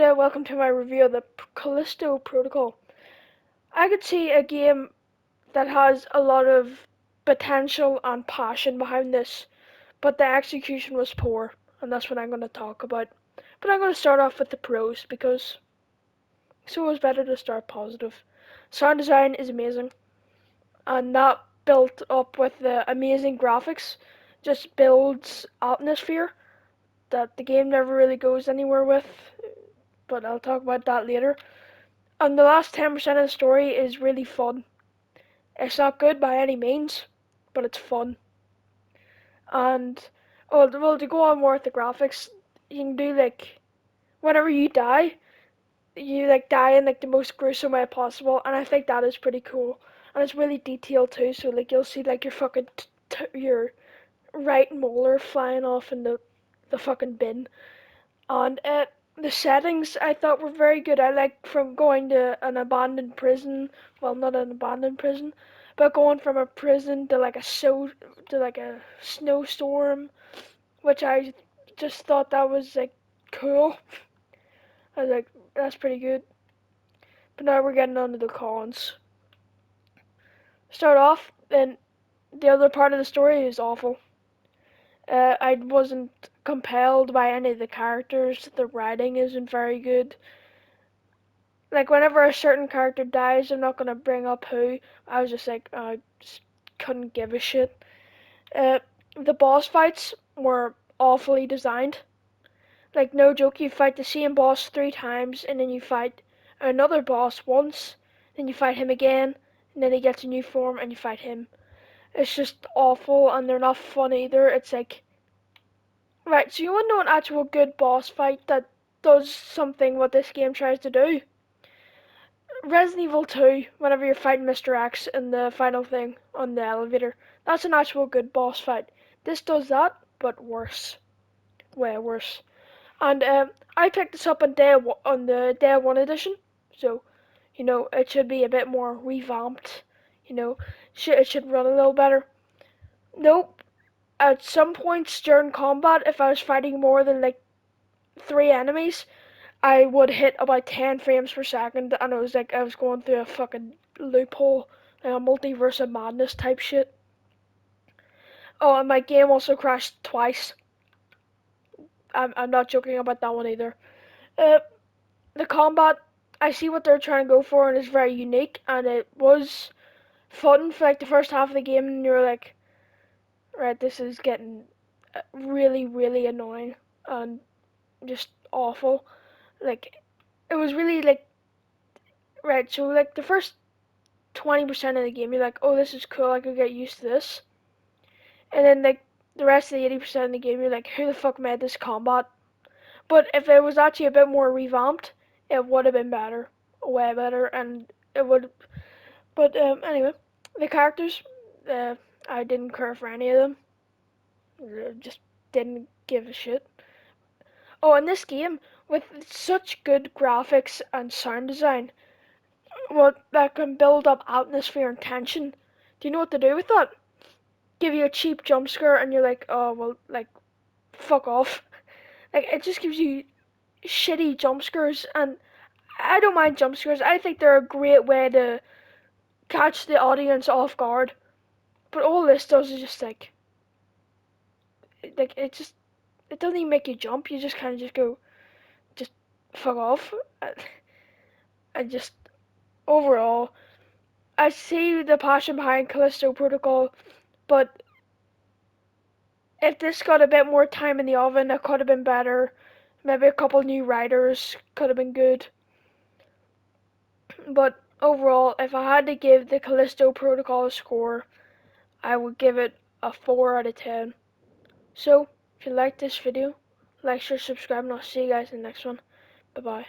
Welcome to my review of the Callisto Protocol. I could see a game that has a lot of potential and passion behind this, but the execution was poor, and that's what I'm going to talk about. But I'm going to start off with the pros because it's always better to start positive. Sound design is amazing, and that built up with the amazing graphics just builds atmosphere that the game never really goes anywhere with, but I'll talk about that later. And the last 10% of the story is really fun. It's not good by any means, but it's fun. And well, to go on more with the graphics, you can do whenever you die, you die in the most gruesome way possible, and I think that is pretty cool. And it's really detailed too, so you'll see your fucking your right molar flying off in the fucking bin. And the settings I thought were very good. I like from going to an abandoned prison, well, not an abandoned prison, but going from a prison to a snowstorm, which I just thought that was cool. I was like, that's pretty good. But now we're getting on to the cons. Start off, and the other part of the story is awful. I wasn't compelled by any of the characters. The writing isn't very good. Whenever a certain character dies, I'm not gonna bring up who. I was just I just couldn't give a shit. Uh, the boss fights were awfully designed. No joke, you fight the same boss 3 times, and then you fight another boss once, then you fight him again, and then he gets a new form, and you fight him. It's just awful, and they're not fun either. It's right, so you want to know an actual good boss fight that does something what this game tries to do? Resident Evil 2, whenever you're fighting Mr. X in the final thing on the elevator, that's an actual good boss fight. This does that, but worse. Way worse. And I picked this up on the day one edition, so it should be a bit more revamped. It should run a little better. Nope. At some points during combat, if I was fighting more than 3 enemies, I would hit about 10 frames per second, and it was like I was going through a fucking loophole, like a multiverse of madness type shit. Oh, and my game also crashed twice. I'm not joking about that one either. Uh, the combat, I see what they're trying to go for, and it's very unique, and it was fun for the first half of the game, and you're like, right, this is getting really, really annoying and just awful. It was really right, so the first 20% of the game, you're like, oh, this is cool, I could get used to this. And then, the rest of the 80% of the game, you're like, who the fuck made this combat? But if it was actually a bit more revamped, it would have been better. Way better, and it would. But, anyway, the characters, uh, I didn't care for any of them. Just didn't give a shit. Oh, and this game, with such good graphics and sound design, that can build up atmosphere and tension. Do you know what to do with that? Give you a cheap jump scare and you're like, oh well, fuck off. It just gives you shitty jump scares, and I don't mind jump scares. I think they're a great way to catch the audience off guard. But all this does is just it doesn't even make you jump. You just kind of just go, just fuck off. I just overall, I see the passion behind Callisto Protocol, but if this got a bit more time in the oven, it could have been better. Maybe a couple new writers could have been good. But overall, if I had to give the Callisto Protocol a score, I would give it a 4 out of 10. So, if you liked this video, like, share, subscribe, and I'll see you guys in the next one. Bye bye.